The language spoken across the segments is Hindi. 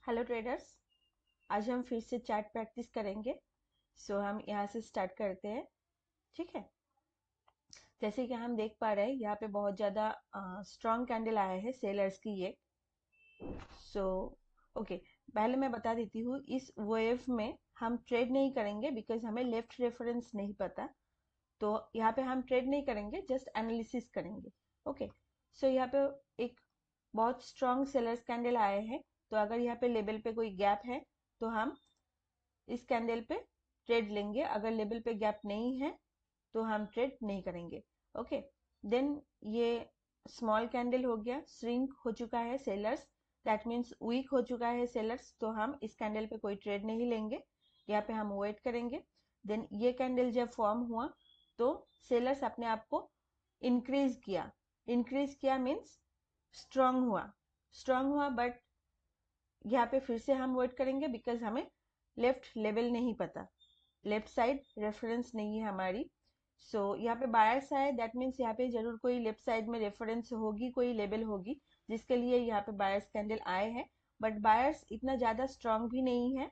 Hello traders. आज हम फिर से चार्ट प्रैक्टिस करेंगे। हम यहाँ से स्टार्ट करते हैं। ठीक है। जैसे कि हम देख पा रहे हैं यहाँ पे बहुत ज़्यादा स्ट्रॉन्ग कैंडल आया है सेलर्स की ये। सो ओके, पहले मैं बता देती हूँ इस वेव में हम ट्रेड नहीं करेंगे बिकॉज हमें लेफ्ट रेफरेंस नहीं पता। तो यहाँ पे हम ट्रेड नहीं करेंगे, जस्ट एनालिसिस करेंगे। ओके। यहाँ पे एक बहुत स्ट्रॉन्ग सेलर्स कैंडल आए हैं। तो अगर यहाँ पे लेवल पे कोई गैप है तो हम इस कैंडल पे ट्रेड लेंगे। अगर लेवल पे गैप नहीं है तो हम ट्रेड नहीं करेंगे। ओके। देन ये स्मॉल कैंडल हो गया, श्रिंक हो चुका है सेलर्स, दैट मीन्स वीक हो चुका है सेलर्स। तो हम इस कैंडल पे कोई ट्रेड नहीं लेंगे, यहाँ पे हम वेट करेंगे। देन ये कैंडल जब फॉर्म हुआ तो सेलर्स अपने आप को इंक्रीज किया मीन्स स्ट्रांग हुआ। बट यहाँ पे फिर से हम वेट करेंगे बिकॉज हमें लेफ्ट लेवल नहीं पता, लेफ्ट साइड रेफरेंस नहीं है हमारी। यहाँ पे बायर्स आए, दैट मीन्स यहाँ पे जरूर कोई लेफ्ट साइड में रेफरेंस होगी, कोई लेवल होगी जिसके लिए यहाँ पे बायर्स कैंडल आए हैं। बट बायर्स इतना ज्यादा स्ट्रांग भी नहीं है,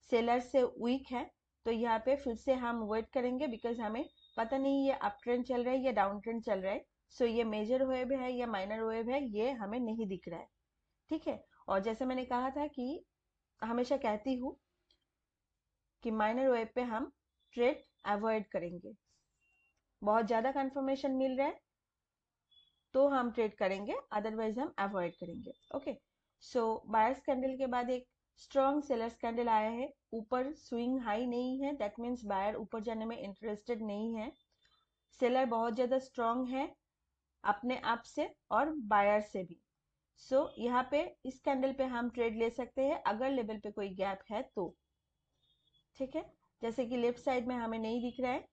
सेलर से वीक है। तो यहाँ पे फिर से हम वेट करेंगे बिकॉज हमें पता नहीं ये अप ट्रेंड चल रहा है या डाउन ट्रेंड चल रहा है। ये मेजर वेव है या माइनर वेव है ये हमें नहीं दिख रहा है। ठीक है। और जैसे मैंने कहा था कि हमेशा कहती हूँ कि माइनर वेव पे हम ट्रेड अवॉइड करेंगे। बहुत ज्यादा कंफर्मेशन मिल रहा है तो हम ट्रेड करेंगे, अदरवाइज हम अवॉइड करेंगे। ओके। बायर्स कैंडल के बाद एक स्ट्रॉन्ग सेलर्स कैंडल आया है। ऊपर स्विंग हाई नहीं है, दैट मीन्स बायर ऊपर जाने में इंटरेस्टेड नहीं है। सेलर बहुत ज्यादा स्ट्रॉन्ग है अपने आप से और बायर से भी। यहाँ पे इस कैंडल पे हम ट्रेड ले सकते हैं अगर लेवल पे कोई गैप है तो। ठीक है। जैसे कि लेफ्ट साइड में हमें नहीं दिख रहा है,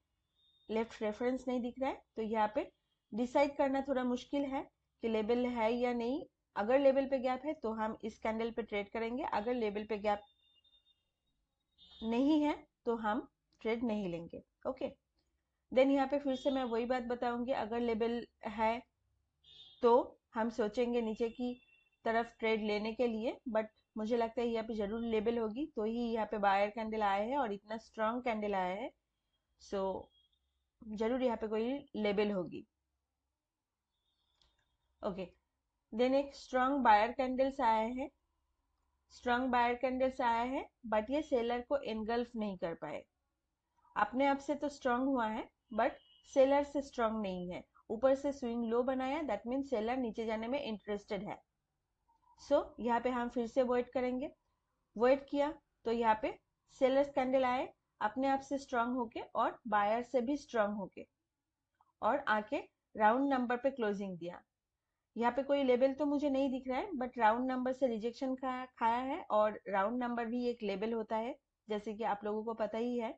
लेफ्ट रेफरेंस नहीं दिख रहा है, तो यहाँ पे डिसाइड करना थोड़ा मुश्किल है कि लेवल है या नहीं। अगर लेवल पे गैप है तो हम इस कैंडल पे ट्रेड करेंगे, अगर लेवल पे गैप नहीं है तो हम ट्रेड नहीं लेंगे। ओके। देन यहाँ पे फिर से मैं वही बात बताऊंगी, अगर लेवल है तो हम सोचेंगे नीचे की तरफ ट्रेड लेने के लिए। बट मुझे लगता है यहाँ पे जरूर लेवल होगी तो ही यहाँ पे बायर कैंडल आया है और इतना स्ट्रॉन्ग कैंडल आया है। सो जरूर यहाँ पे कोई लेवल होगी। ओके। देन एक स्ट्रॉन्ग बायर कैंडल्स आया है, बट ये सेलर को एनगल्फ नहीं कर पाए। अपने आप से तो स्ट्रांग हुआ है बट सेलर से स्ट्रांग नहीं है। ऊपर से स्विंग लो बनाया, दैट मीन सेलर नीचे जाने में इंटरेस्टेड है। यहाँ पे हम फिर से वेट करेंगे। वेट किया तो यहाँ पे सेलर्स कैंडल आए अपने आप से स्ट्रांग होके और बायर से भी स्ट्रांग होके, और आके राउंड नंबर पे क्लोजिंग दिया। यहाँ पे कोई लेवल तो मुझे नहीं दिख रहा है बट राउंड नंबर से रिजेक्शन खाया है, और राउंड नंबर भी एक लेवल होता है जैसे कि आप लोगों को पता ही है।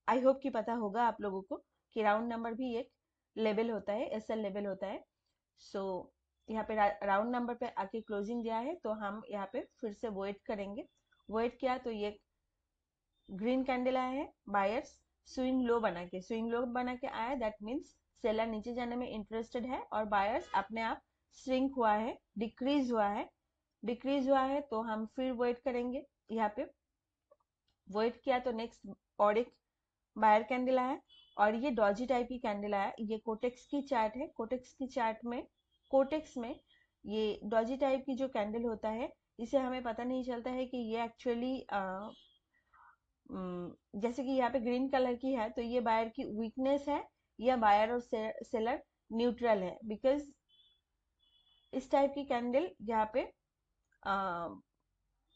आई होप कि पता होगा आप लोगों को कि राउंड नंबर भी एक लेवल होता है, एसएल लेवल होता है। सो यहाँ पे राउंड नंबर पे आके क्लोजिंग दिया है तो हम यहाँ पे फिर से वेट करेंगे। वेट किया तो ये ग्रीन कैंडल आया है, बायर्स स्विंग लो बना के आया, दैट मीन्स सेलर नीचे जाने में इंटरेस्टेड है और बायर्स अपने आप श्रिंक हुआ है, डिक्रीज हुआ है। तो हम फिर वेट करेंगे। यहाँ पे वेट किया तो नेक्स्ट और एक बायर कैंडल आया और ये डॉजी टाइप की कैंडल आया। ये कोटेक्स की चार्ट है। कोटेक्स में ये डॉजी टाइप की जो कैंडल होता है इसे हमें पता नहीं चलता है कि ये एक्चुअली जैसे कि यहाँ पे ग्रीन कलर की है तो ये बायर की वीकनेस है या बायर और सेलर न्यूट्रल है। बिकॉज इस टाइप की कैंडल यहाँ पे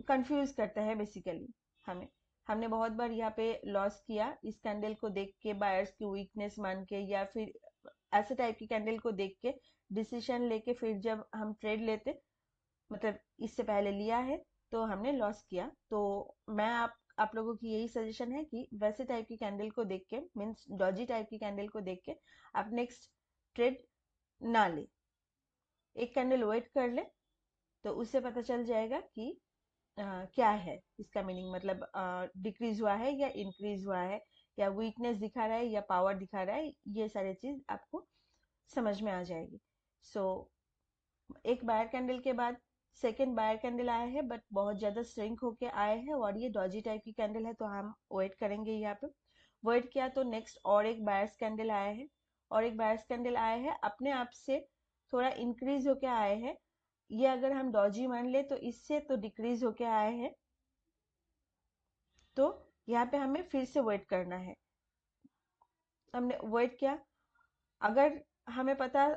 कंफ्यूज करता है बेसिकली हमें। हमने बहुत बार यहाँ पे लॉस किया इस कैंडल को देख के, बायर्स की वीकनेस मान के या फिर ऐसे टाइप की कैंडल को देख के डिसीजन लेके फिर जब हम ट्रेड लेते, मतलब इससे पहले लिया है तो हमने लॉस किया। तो मैं आप लोगों की यही सजेशन है कि वैसे टाइप की कैंडल को देख के, मीन्स डॉजी टाइप की कैंडल को देख के आप नेक्स्ट ट्रेड ना ले, एक कैंडल वेट कर ले तो उससे पता चल जाएगा कि क्या है इसका मीनिंग, मतलब डिक्रीज हुआ है या इंक्रीज हुआ है या वीकनेस दिखा रहा है या पावर दिखा रहा है, ये सारी चीज आपको समझ में आ जाएगी। एक बायर कैंडल के बाद सेकेंड बायर कैंडल आया है बट बहुत ज़्यादा श्रिंक होके आए हैं और ये डॉजी टाइप की कैंडल है, तो हम वेट करेंगे यहाँ पे। वेट किया तो नेक्स्ट और एक बायर्स कैंडल आया है, और एक बायर्स कैंडल आया है, अपने आप से थोड़ा इंक्रीज होके आए हैं। ये अगर हम डॉजी मान ले तो इससे तो डिक्रीज होके आए हैं, तो यहाँ पे हमें फिर से वेट करना है। हमने वेट किया, अगर हमें पता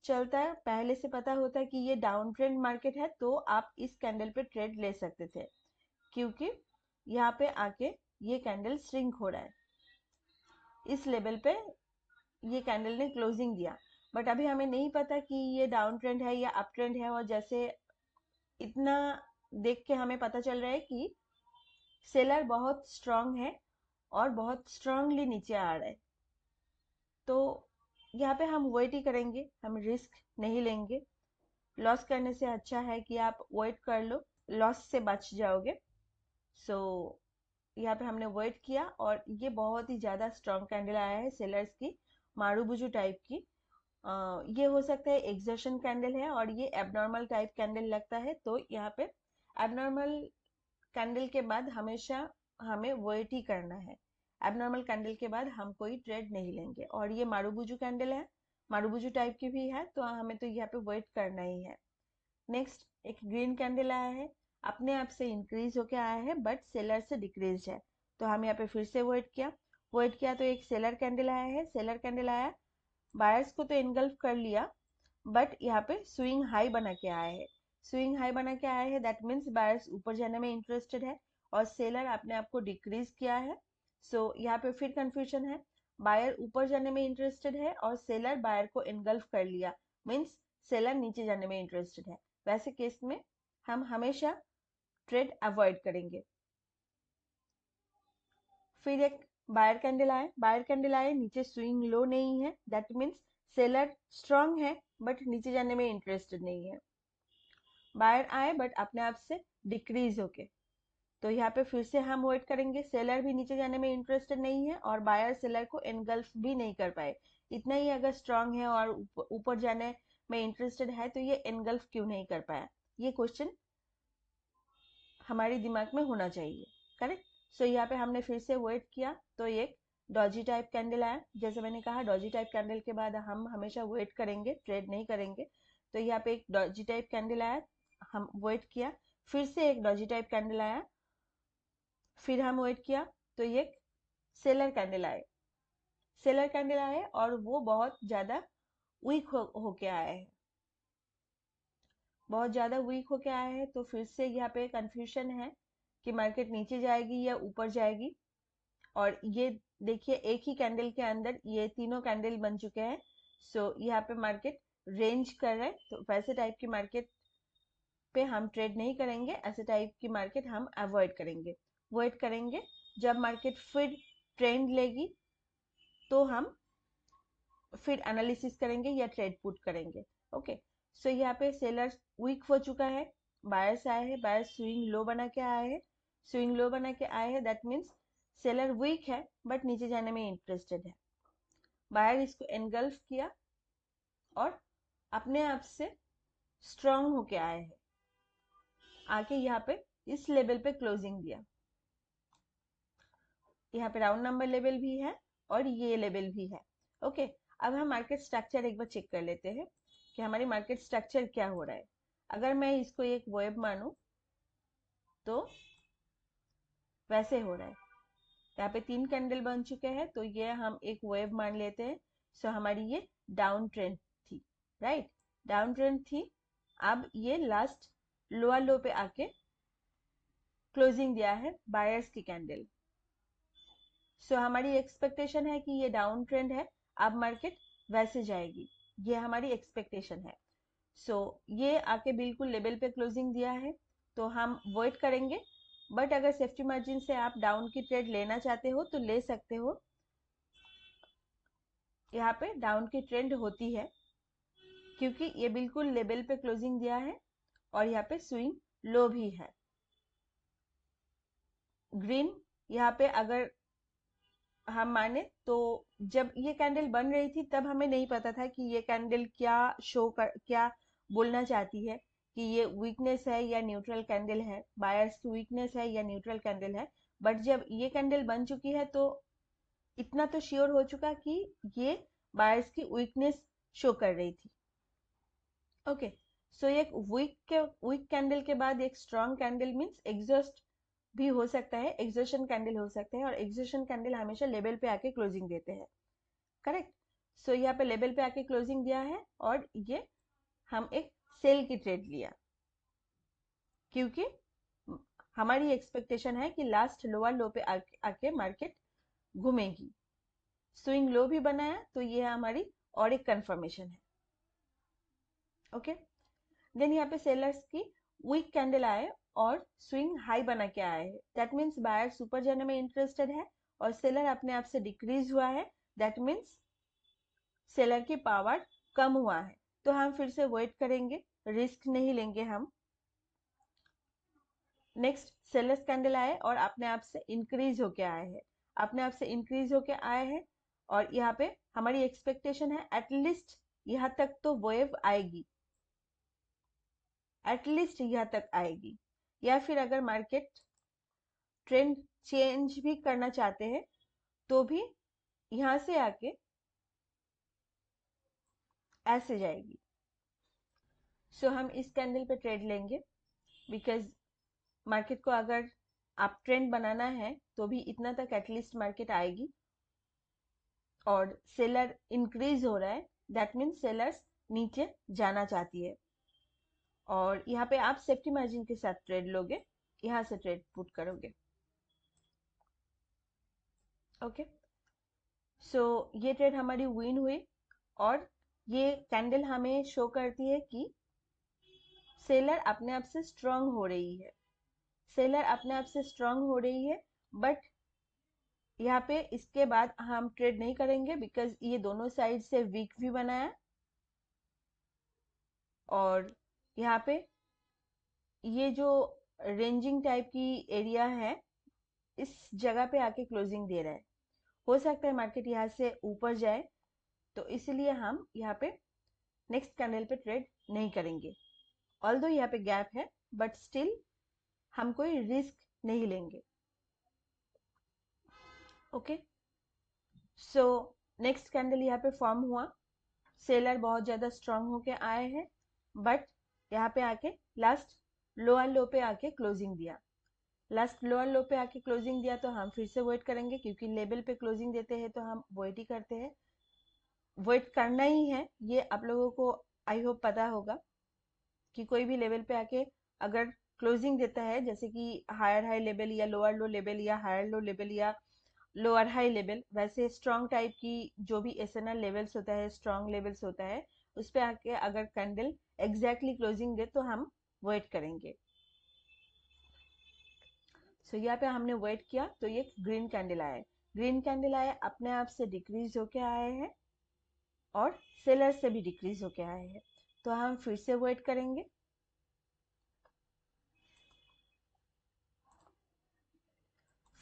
चलता है, पहले से पता होता है कि ये डाउन ट्रेंड मार्केट है, तो आप इस कैंडल पे ट्रेड ले सकते थे, क्योंकि यहाँ पे आके ये कैंडल श्रिंक हो रहा है, इस लेवल पे ये कैंडल ने क्लोजिंग दिया। बट अभी हमें नहीं पता कि ये डाउन ट्रेंड है या अप ट्रेंड है, और जैसे इतना देख के हमें पता चल रहा है कि सेलर बहुत स्ट्रांग है और बहुत स्ट्रांगली नीचे आ रहा है, तो यहाँ पे हम वेट ही करेंगे, हम रिस्क नहीं लेंगे। लॉस करने से अच्छा है कि आप वेट कर लो, लॉस से बच जाओगे। सो यहाँ पे हमने वेट किया और ये बहुत ही ज़्यादा स्ट्रांग कैंडल आया है सेलर्स की, मारूबुजू टाइप की। ये हो सकता है एक्सर्शन कैंडल है और ये एबनॉर्मल टाइप कैंडल लगता है, तो यहाँ पे एबनॉर्मल कैंडल के बाद हमेशा हमें वेट ही करना है। एबनॉर्मल कैंडल के बाद हम कोई ट्रेड नहीं लेंगे, और ये मारूबुजू कैंडल है, मारूबुजू टाइप की भी है, तो हमें तो यहाँ पे वेट करना ही है। नेक्स्ट एक ग्रीन कैंडल आया है, अपने आप से इंक्रीज होके आया है बट सेलर से डिक्रीज है, तो हम यहाँ पे फिर से वेट किया तो एक सेलर कैंडल आया है, सेलर कैंडल आया, बायर्स को तो इनगल्फ कर लिया, बट यहाँ पे स्विंग हाई बना के आया है, स्विंग हाई बना के आया है, दैट मीन्स बायर्स ऊपर जाने में इंटरेस्टेड है और सेलर अपने आप को डिक्रीज किया है। सो यहाँ पे फिर कंफ्यूजन है, बायर ऊपर जाने में इंटरेस्टेड है और सेलर बायर को इनगल्फ कर लिया, मीन्स सेलर नीचे जाने में इंटरेस्टेड है। वैसे केस में हम हमेशा ट्रेड अवॉइड करेंगे। फिर एक बायर कैंडल आए, नीचे स्विंग लो नहीं है, दैट मीन्स सेलर स्ट्रांग है बट नीचे जाने में इंटरेस्टेड नहीं है। बायर आए बट अपने आप से डिक्रीज होके, तो यहाँ पे फिर से हम वेट करेंगे, सेलर भी नीचे जाने में इंटरेस्टेड नहीं है और बायर सेलर को एनगल्फ भी नहीं कर पाए। इतना ही अगर स्ट्रांग है और ऊपर जाने में इंटरेस्टेड है, तो ये एनगल्फ क्यों नहीं कर पाया, ये क्वेश्चन हमारे दिमाग में होना चाहिए, करेक्ट। सो यहाँ पे हमने फिर से वेट किया तो एक डॉजी टाइप कैंडल आया, जैसे मैंने कहा डॉजी टाइप कैंडल के बाद हम हमेशा वेट करेंगे, ट्रेड नहीं करेंगे, तो यहाँ पे एक डॉजी टाइप कैंडल आया, हम वेट किया, फिर से एक डॉजी टाइप कैंडल आया, फिर हम वेट किया तो ये सेलर कैंडल आए, सेलर कैंडल आए और वो बहुत ज्यादा वीक होके आए हैं, बहुत ज्यादा वीक होके आए हैं, तो फिर से यहाँ पे कंफ्यूजन है कि मार्केट नीचे जाएगी या ऊपर जाएगी। और ये देखिए एक ही कैंडल के अंदर ये तीनों कैंडल बन चुके हैं, सो यहाँ पे मार्केट रेंज कर रहा है, तो वैसे टाइप की मार्केट पे हम ट्रेड नहीं करेंगे, ऐसे टाइप की मार्केट हम अवॉइड करेंगे, वेट करेंगे। जब मार्केट फिर ट्रेंड लेगी तो हम फिर एनालिसिस करेंगे या ट्रेड पुट करेंगे। ओके, सो यहाँ पे सेलर्स वीक हो चुका है, बायर्स आए हैं, बायर्स स्विंग लो बना के आए हैं, स्विंग लो बना के आए हैं, दैट मीन्स सेलर वीक है बट नीचे जाने में इंटरेस्टेड है, बायर इसको एनगल्फ किया और अपने आप से स्ट्रांग होके आए हैं, आके यहाँ पे इस लेवल पे क्लोजिंग दिया, यहाँ पे राउंड नंबर लेवल भी है और ये लेवल भी है। ओके, अब हम मार्केट स्ट्रक्चर एक बार चेक कर लेते हैं कि हमारी मार्केट स्ट्रक्चर क्या हो रहा है। अगर मैं इसको एक वेब मानूं तो वैसे हो रहा है, यहाँ पे 3 कैंडल बन चुके हैं, तो ये हम एक वेव मान लेते हैं। सो हमारी ये डाउन ट्रेंड थी, राइट, डाउन ट्रेंड थी, अब ये लास्ट लोअर लो पे आके क्लोजिंग दिया है बायर्स की कैंडल। सो हमारी एक्सपेक्टेशन है कि ये डाउन ट्रेंड है, अब मार्केट वैसे जाएगी, ये हमारी एक्सपेक्टेशन है। सो ये आके बिल्कुल लेवल पे क्लोजिंग दिया है, तो हम वेट करेंगे, बट अगर सेफ्टी मार्जिन से आप डाउन की ट्रेड लेना चाहते हो तो ले सकते हो, यहाँ पे डाउन की ट्रेंड होती है क्योंकि ये बिल्कुल लेवल पे क्लोजिंग दिया है और यहाँ पे स्विंग लो भी है। ग्रीन यहाँ पे अगर हम माने तो जब ये कैंडल बन रही थी तब हमें नहीं पता था कि ये कैंडल क्या शो कर, क्या बोलना चाहती है, कि ये वीकनेस है या न्यूट्रल कैंडल है, बायर्स की वीकनेस है या न्यूट्रल कैंडल है। बट जब ये कैंडल बन चुकी है तो इतना तो श्योर हो चुका कि ये बायर्स की वीकनेस शो कर रही थी। ओके, सो एक वीक कैंडल के बाद एक स्ट्रॉन्ग कैंडल मीन्स एग्जॉस्ट भी हो सकता है, एग्जॉशन कैंडल हो सकता है, और एग्जॉशन कैंडल हमेशा लेवल पे आके क्लोजिंग देते हैं। करेक्ट। सो यहाँ पे लेवल पे आके क्लोजिंग दिया है और ये हम एक सेल की ट्रेड लिया, क्योंकि हमारी एक्सपेक्टेशन है कि लास्ट लोअर लो पे आके मार्केट घूमेगी। स्विंग लो भी बनाया तो ये हमारी और एक कंफर्मेशन है। ओके, देन यहाँ पे सेलर्स की वीक कैंडल आए और स्विंग हाई बना के आए हैं, दैट मीन्स बायर्स ऊपर जाने में इंटरेस्टेड है और सेलर अपने आप से डिक्रीज हुआ है, दैट मीन्स सेलर की पावर कम हुआ है। तो हम फिर से वेट करेंगे, रिस्क नहीं लेंगे हम। नेक्स्ट सेलर्स कैंडल आए और अपने आप से इंक्रीज होके आए हैं, अपने आप से इंक्रीज होके आए हैं, और यहाँ पे हमारी एक्सपेक्टेशन है एटलीस्ट यहाँ तक तो वेव आएगी, एटलीस्ट यहाँ तक आएगी, या फिर अगर मार्केट ट्रेंड चेंज भी करना चाहते हैं तो भी यहाँ से आके ऐसे जाएगी। सो हम इस कैंडल पे ट्रेड लेंगे, बिकॉज मार्केट को अगर आप ट्रेंड बनाना है तो भी इतना तक एटलीस्ट मार्केट आएगी, और सेलर इंक्रीज हो रहा है, दैट मीन्स सेलर्स नीचे जाना चाहती है, और यहाँ पे आप सेफ्टी मार्जिन के साथ ट्रेड लोगे, यहाँ से ट्रेड पुट करोगे। ओके, सो ये ट्रेड हमारी विन हुई, और ये कैंडल हमें शो करती है कि सेलर अपने आप से स्ट्रांग हो रही है, सेलर अपने आप से स्ट्रांग हो रही है। बट यहाँ पे इसके बाद हम ट्रेड नहीं करेंगे, बिकॉज ये दोनों साइड से वीक भी बनाया, और यहाँ पे ये जो रेंजिंग टाइप की एरिया है, इस जगह पे आके क्लोजिंग दे रहा है। हो सकता है मार्केट यहाँ से ऊपर जाए, तो इसलिए हम यहाँ पे नेक्स्ट कैंडल पे ट्रेड नहीं करेंगे। ऑल्दो यहाँ पे गैप है, बट स्टिल हम कोई रिस्क नहीं लेंगे। ओके, सो नेक्स्ट कैंडल यहाँ पे फॉर्म हुआ, सेलर बहुत ज़्यादा स्ट्रांग होके आए हैं, बट यहाँ पे आके लास्ट लोअर लो पे आके क्लोजिंग दिया, लास्ट लोअर लो पे आके क्लोजिंग दिया, तो हम फिर से वेट करेंगे, क्योंकि लेवल पे क्लोजिंग देते हैं तो हम वेट ही करते हैं, वेट करना ही है। ये आप लोगों को आई होप पता होगा कि कोई भी लेवल पे आके अगर क्लोजिंग देता है, जैसे कि हायर हाई लेवल या लोअर लो लेवल या हायर लो लेवल या लोअर हाई लेवल, वैसे स्ट्रॉन्ग टाइप की जो भी एसएनएल लेवल्स होता है, स्ट्रॉन्ग लेवल्स होता है, उस पे आके अगर कैंडल एग्जैक्टली क्लोजिंग दे तो हम वेट करेंगे। सो यहाँ पे हमने वेट किया तो ये ग्रीन कैंडल आए, ग्रीन कैंडल आए अपने आप से डिक्रीज होके आए हैं, और सेलर से भी डिक्रीज होके आए हैं, तो हम फिर से वेट करेंगे।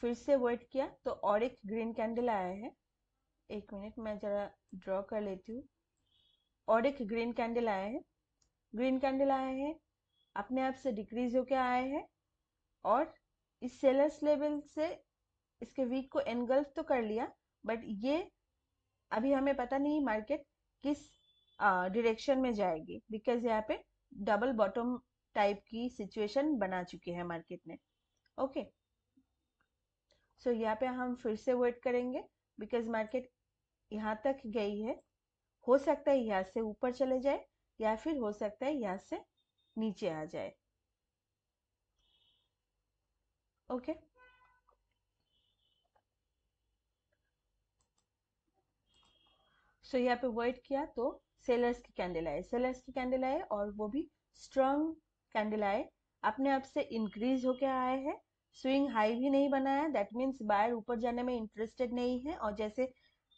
फिर से वेट किया तो और एक ग्रीन कैंडल आया है, एक मिनट मैं जरा ड्रॉ कर लेती हूँ। और एक ग्रीन कैंडल आया है, ग्रीन कैंडल आया है, अपने आप से डिक्रीज होके आए हैं, और इस सेलर्स लेवल से इसके वीक को एनगल्फ तो कर लिया, बट ये अभी हमें पता नहीं मार्केट किस डायरेक्शन में जाएगी, बिकॉज यहाँ पे डबल बॉटम टाइप की सिचुएशन बना चुकी है मार्केट ने। ओके, सो यहाँ पे हम फिर से वेट करेंगे, बिकॉज मार्केट यहाँ तक गई है, हो सकता है यहाँ से ऊपर चले जाए, या फिर हो सकता है यहाँ से नीचे आ जाए। ओके, सो यहाँ पे वेट किया तो सेलर्स की कैंडल आए, सेलर्स की कैंडल आए, और वो भी स्ट्रॉन्ग कैंडल आए, अपने आप से इंक्रीज होके आए हैं, स्विंग हाई भी नहीं बनाया, दैट मीन्स बायर ऊपर जाने में इंटरेस्टेड नहीं है, और जैसे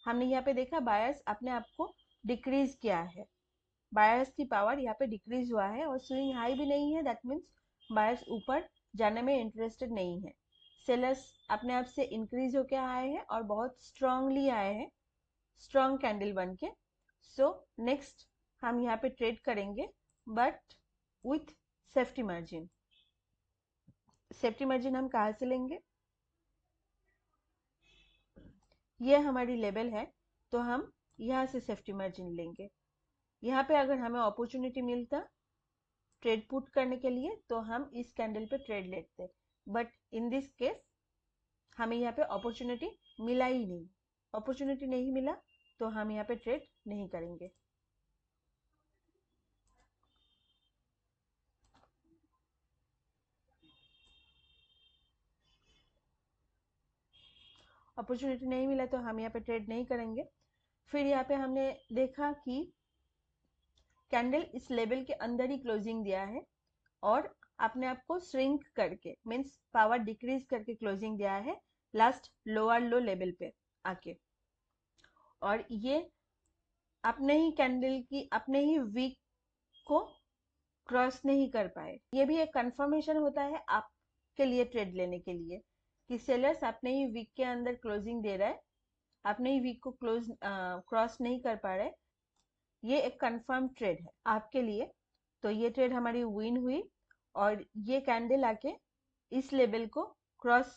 हमने यहाँ पे देखा बायर्स अपने आप को डिक्रीज किया है, बायर्स की पावर यहाँ पे डिक्रीज हुआ है, और स्विंग हाई भी नहीं है, दैट मीन्स बायर्स ऊपर जाने में इंटरेस्टेड नहीं है। सेलर्स अपने आप से इंक्रीज होके आए हैं और बहुत स्ट्रांगली आए हैं, स्ट्रॉन्ग कैंडल बन के। सो नेक्स्ट हम यहाँ पे ट्रेड करेंगे, but with safety margin. Safety margin हम कहाँ से लेंगे? ये हमारी लेवल है तो हम यहाँ से सेफ्टी मार्जिन लेंगे। यहाँ पे अगर हमें अपॉर्चुनिटी मिलता ट्रेड पुट करने के लिए तो हम इस कैंडल पे ट्रेड लेते, बट इन दिस केस हमें यहाँ पे अपॉर्चुनिटी मिला ही नहीं। अपॉर्चुनिटी नहीं मिला तो हम यहाँ पे ट्रेड नहीं करेंगे। अपॉर्चुनिटी नहीं मिला तो हम यहाँ पे ट्रेड नहीं करेंगे। फिर यहाँ पे हमने देखा कि कैंडल इस लेवल के अंदर ही क्लोजिंग दिया है और अपने आप को श्रिंक करके मीन्स पावर डिक्रीज करके क्लोजिंग दिया है लास्ट लोअर लो लेवल पे आके, और ये अपने ही कैंडल की अपने ही वीक को क्रॉस नहीं कर पाए। ये भी एक कंफर्मेशन होता है आपके लिए ट्रेड लेने के लिए कि सेलर्स अपने ही वीक के अंदर क्लोजिंग दे रहा है, अपने ही वीक को क्रॉस नहीं कर पा रहे। ये एक कंफर्म ट्रेड है आपके लिए। तो ये ट्रेड हमारी विन हुई और ये कैंडल आके इस लेवल को क्रॉस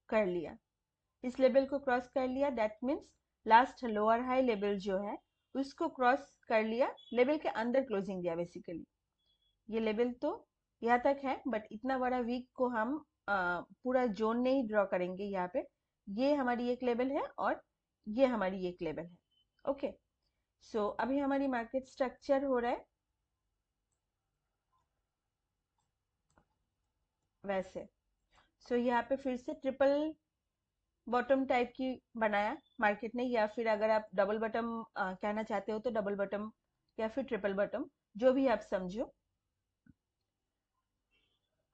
कर लिया। इस लेवल को क्रॉस कर लिया that means last lower high level जो है उसको क्रॉस कर लिया, लेवल के अंदर क्लोजिंग दिया बेसिकली। ये लेवल तो यहाँ तक है बट इतना बड़ा वीक को हम पूरा जोन नहीं ड्रॉ करेंगे यहाँ पे। ये हमारी एक लेवल है और ये हमारी एक लेवल है। ओके, सो अभी हमारी मार्केट स्ट्रक्चर हो रहा है वैसे। सो यहाँ पे फिर से ट्रिपल बॉटम टाइप की बनाया मार्केट ने, या फिर अगर आप डबल बॉटम कहना चाहते हो तो डबल बॉटम या फिर ट्रिपल बॉटम, जो भी आप समझो।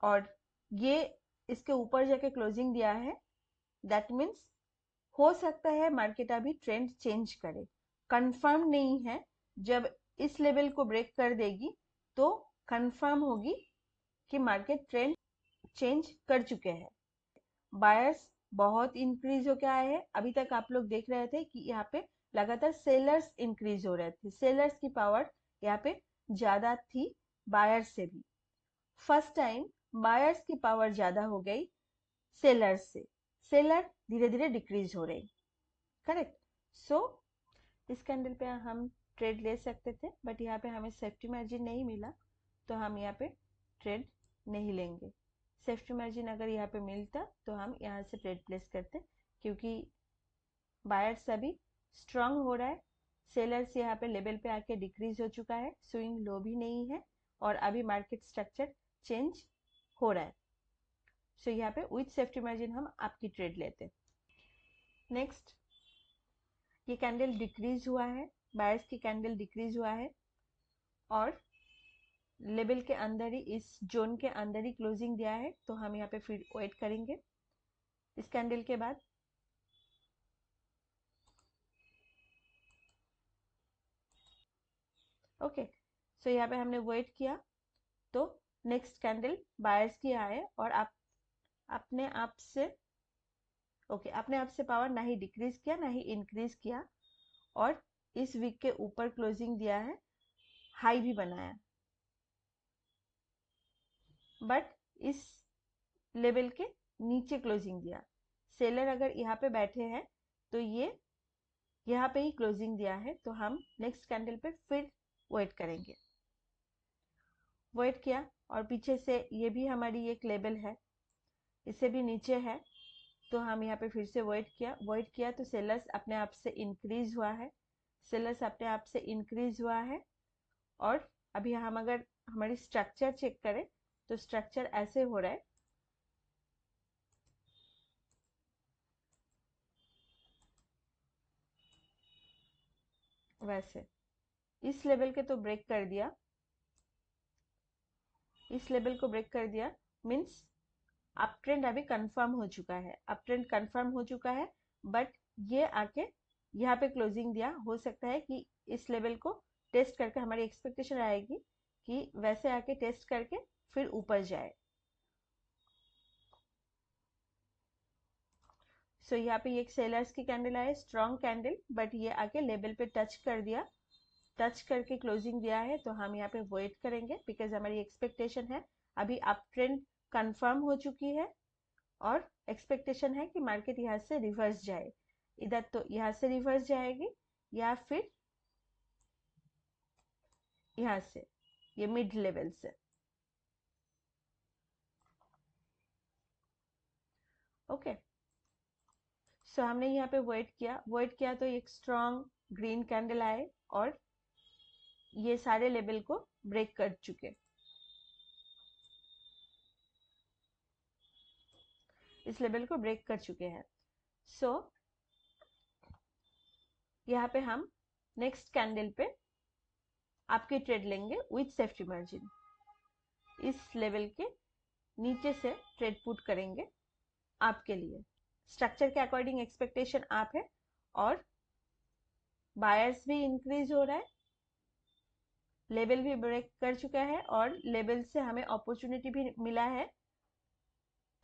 और ये इसके ऊपर जाके क्लोजिंग दिया है दैट मीन्स हो सकता है मार्केट अभी ट्रेंड चेंज करे, कंफर्म नहीं है। जब इस लेवल को ब्रेक कर देगी तो कंफर्म होगी कि मार्केट ट्रेंड चेंज कर चुके हैं। बायर्स बहुत इंक्रीज होके आए हैं। अभी तक आप लोग देख रहे थे कि यहाँ पे लगातार सेलर्स इंक्रीज हो रहे थे, सेलर्स की पावर यहाँ पे ज्यादा थी बायर्स से भी। फर्स्ट टाइम बायर्स की पावर ज्यादा हो गई सेलर्स से, सेलर धीरे धीरे डिक्रीज हो रहे। करेक्ट। सो इस कैंडल पे हम ट्रेड ले सकते थे बट यहाँ पे हमें सेफ्टी मार्जिन नहीं मिला तो हम यहाँ पे ट्रेड नहीं लेंगे। सेफ्टी मार्जिन अगर यहाँ पे मिलता तो हम यहाँ से ट्रेड प्लेस करते, क्योंकि बायर्स अभी स्ट्रांग हो रहा है, सेलर्स यहाँ पे लेवल पे आके डिक्रीज हो चुका है, स्विंग लो भी नहीं है और अभी मार्केट स्ट्रक्चर चेंज हो रहा है। सो यहाँ पे विथ सेफ्टी मार्जिन हम आपकी ट्रेड लेते। नेक्स्ट, ये कैंडल डिक्रीज हुआ है, बायर्स की कैंडल डिक्रीज हुआ है और लेवल के अंदर ही इस जोन के अंदर ही क्लोजिंग दिया है, तो हम यहाँ पे फिर वेट करेंगे इस कैंडल के बाद। ओके, सो यहाँ पे हमने वेट किया तो नेक्स्ट कैंडल बायर्स की आए और आप अपने आप से अपने आप से पावर ना ही डिक्रीज किया ना ही इंक्रीज किया और इस वीक के ऊपर क्लोजिंग दिया है, हाई भी बनाया, बट इस लेवल के नीचे क्लोजिंग दिया। सेलर अगर यहाँ पे बैठे हैं तो ये यहाँ पे ही क्लोजिंग दिया है, तो हम नेक्स्ट कैंडल पे फिर वेट करेंगे। वेट किया और पीछे से ये भी हमारी एक लेवल है, इससे भी नीचे है, तो हम यहाँ पे फिर से वेट किया तो सेलर्स अपने आप से इंक्रीज हुआ है, सेलर्स अपने आप से इंक्रीज हुआ है। और अभी हम अगर हमारी स्ट्रक्चर चेक करें तो स्ट्रक्चर ऐसे हो रहा है, वैसे इस लेवल के तो ब्रेक कर दिया, इस लेवल को ब्रेक कर दिया मीन्स अप ट्रेंड अभी कंफर्म हो चुका है, अप ट्रेंड कंफर्म हो चुका है। बट ये आके यहाँ पे क्लोजिंग दिया, हो सकता है कि इस लेवल को टेस्ट करके हमारी एक्सपेक्टेशन आएगी कि वैसे आके टेस्ट करके फिर ऊपर जाए। यहाँ पे एक सेलर्स की कैंडल आए, स्ट्रॉन्ग कैंडल, बट ये आके लेवल पे टच कर दिया टच करके क्लोजिंग दिया है, तो हम यहाँ पे वेट करेंगे बिकॉज हमारी एक्सपेक्टेशन है अभी अप ट्रेंड कंफर्म हो चुकी है और एक्सपेक्टेशन है कि मार्केट यहाँ से रिवर्स जाए, इधर तो यहाँ से रिवर्स जाएगी या फिर यहाँ से ये मिड लेवल से। ओके, सो हमने यहाँ पे वेट किया तो एक स्ट्रॉन्ग ग्रीन कैंडल आए और ये सारे लेवल को ब्रेक कर चुके, इस लेवल को ब्रेक कर चुके हैं। सो यहाँ पे हम नेक्स्ट कैंडल पे आपकी ट्रेड लेंगे विथ सेफ्टी मार्जिन, इस लेवल के नीचे से ट्रेड पुट करेंगे आपके लिए। स्ट्रक्चर के अकॉर्डिंग एक्सपेक्टेशन आप है और बायर्स भी इंक्रीज हो रहा है, लेवल भी ब्रेक कर चुका है और लेवल से हमें अपॉर्चुनिटी भी मिला है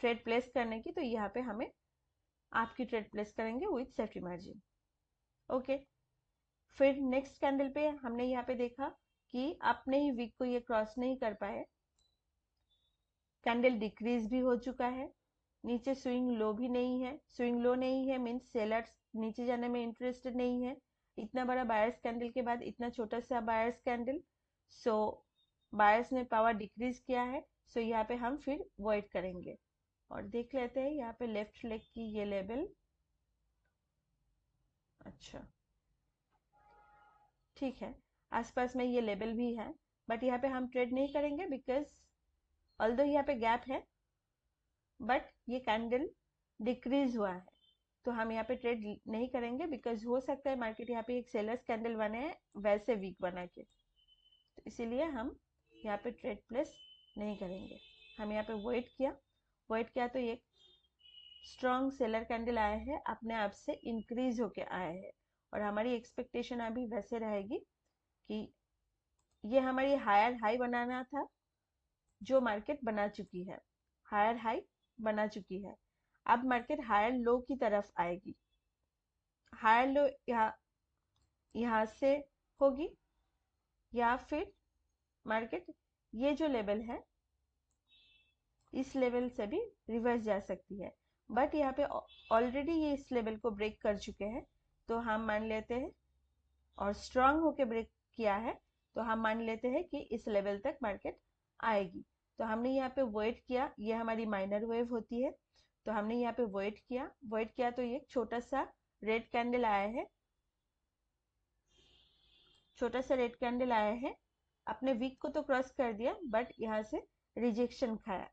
ट्रेड प्लेस करने की, तो यहाँ पे हमें आपकी ट्रेड प्लेस करेंगे विथ सेफ्टी मार्जिन। ओके, फिर नेक्स्ट कैंडल पे हमने यहाँ पे देखा कि अपने ही वीक को ये क्रॉस नहीं कर पाए, कैंडल डिक्रीज भी हो चुका है, नीचे स्विंग लो भी नहीं है, स्विंग लो नहीं है मीन्स सेलर्स नीचे जाने में इंटरेस्टेड नहीं है, इतना बड़ा बायर्स कैंडल के बाद इतना छोटा सा बायर्स कैंडल, सो बायर्स ने पावर डिक्रीज किया है, सो यहाँ पे हम फिर वॉइड करेंगे और देख लेते हैं यहाँ पे लेफ्ट लेग की ये लेवल। अच्छा ठीक है, आसपास में ये लेवल भी है बट यहाँ पे हम ट्रेड नहीं करेंगे बिकॉज ऑल्दो यहाँ पे गैप है बट ये कैंडल डिक्रीज हुआ है, तो हम यहाँ पे ट्रेड नहीं करेंगे बिकॉज हो सकता है मार्केट यहाँ पे एक सेलर्स कैंडल बने वैसे वीक बना के, तो इसीलिए हम यहाँ पे ट्रेड प्लेस नहीं करेंगे। हम यहाँ पे वेट किया तो एक स्ट्रॉन्ग सेलर कैंडल आए हैं, अपने आप से इंक्रीज होके आए हैं और हमारी एक्सपेक्टेशन अभी वैसे रहेगी कि ये हमारी हायर हाई बनाना था जो मार्केट बना चुकी है, हायर हाई बना चुकी है, अब मार्केट हायर लो की तरफ आएगी, हायर लो यहाँ से होगी या फिर मार्केट ये जो लेवल है इस लेवल से भी रिवर्स जा सकती है, बट यहाँ पे ऑलरेडी ये इस लेवल को ब्रेक कर चुके हैं, तो हम मान लेते हैं और स्ट्रांग होके ब्रेक किया है, तो हम मान लेते हैं कि इस लेवल तक मार्केट आएगी। तो हमने यहाँ पे वेट किया, ये हमारी माइनर वेव होती है, तो हमने यहाँ पे वेट किया तो ये छोटा सा रेड कैंडल आया है, छोटा सा रेड कैंडल आया है, अपने वीक को तो क्रॉस कर दिया बट यहाँ से रिजेक्शन खाया,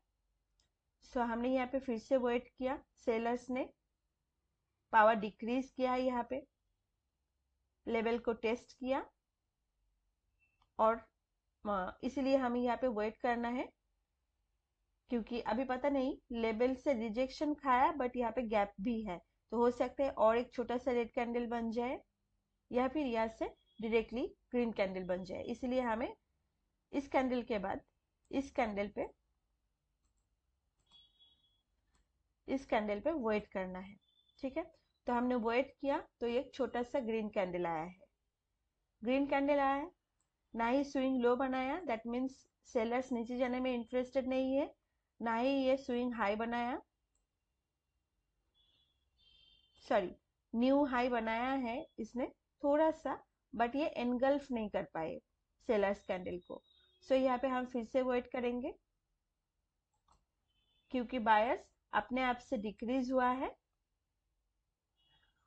सो हमने यहाँ पे फिर से वेट किया, सेलर्स ने पावर डिक्रीज किया है, यहाँ पे लेवल को टेस्ट किया और इसीलिए हमें यहाँ पे वेट करना है क्योंकि अभी पता नहीं लेवल से रिजेक्शन खाया बट यहाँ पे गैप भी है, तो हो सकता है और एक छोटा सा रेड कैंडल बन जाए या फिर यहाँ से डायरेक्टली ग्रीन कैंडल बन जाए, इसलिए हमें इस कैंडल के बाद इस कैंडल पे वेट करना है। ठीक है, तो हमने वेट किया तो एक छोटा सा ग्रीन कैंडल आया है, ग्रीन कैंडल आया है, ना ही स्विंग लो बनाया, दैट मीन्स सेलर्स नीचे जाने में इंटरेस्टेड नहीं है, ना ही ये स्विंग हाई बनाया, सॉरी न्यू हाई बनाया है इसने थोड़ा सा, बट ये एनगल्फ नहीं कर पाए सेलर्स कैंडल को, सो यहाँ पे हम फिर से वेट करेंगे क्योंकि बायर्स अपने आप से डिक्रीज हुआ है,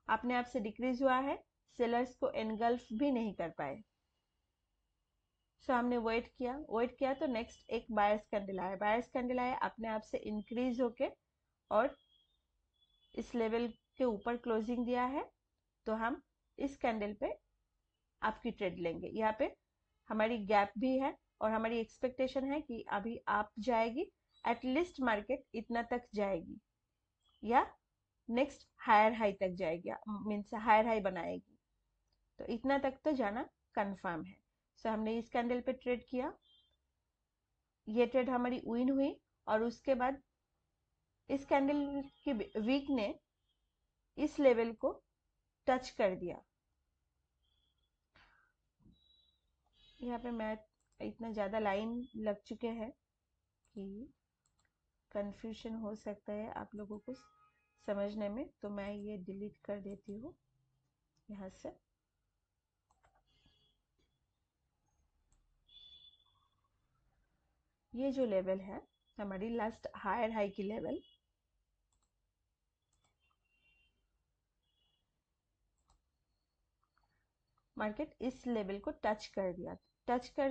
अपने आप से डिक्रीज हुआ है, सेलर्स को एनगल्फ भी नहीं कर पाए, सो हमने वेट किया तो नेक्स्ट एक बायर्स कैंडल आया, अपने आप से इंक्रीज होके और इस लेवल के ऊपर क्लोजिंग दिया है, तो हम इस कैंडल पे आपकी ट्रेड लेंगे। यहाँ पे हमारी गैप भी है और हमारी एक्सपेक्टेशन है कि अभी आप जाएगी, एटलीस्ट मार्केट इतना तक जाएगी या नेक्स्ट हायर हाई तक जाएगी, मीन्स हायर हाई बनाएगी, तो इतना तक तो जाना कंफर्म है। सो हमने इस कैंडल पे ट्रेड किया, ये ट्रेड हमारी विन हुई और उसके बाद इस कैंडल की वीक ने इस लेवल को टच कर दिया, यहाँ पे मैं इतना ज़्यादा लाइन लग चुके हैं कि कंफ्यूजन हो सकता है आप लोगों को समझने में, तो मैं ये डिलीट कर देती हूँ यहाँ से। ये जो लेवल है हमारी लास्ट हायर हाई की लेवल, मार्केट इस लेवल को टच कर